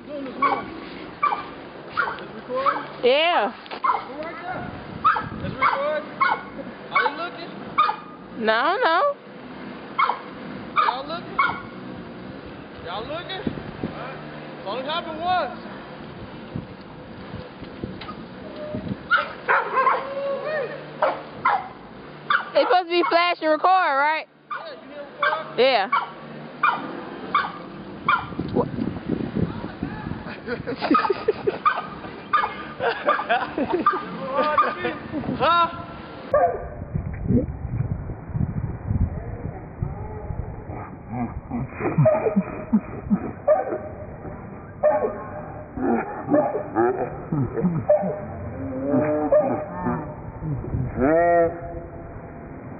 doing this one. Let's record. Yeah. Go right there. Let's record. Are they looking? No. Y'all looking? Y'all looking? It's only happened once. They supposed to be flash and record, right? Yeah, you hear record? Yeah. Huh?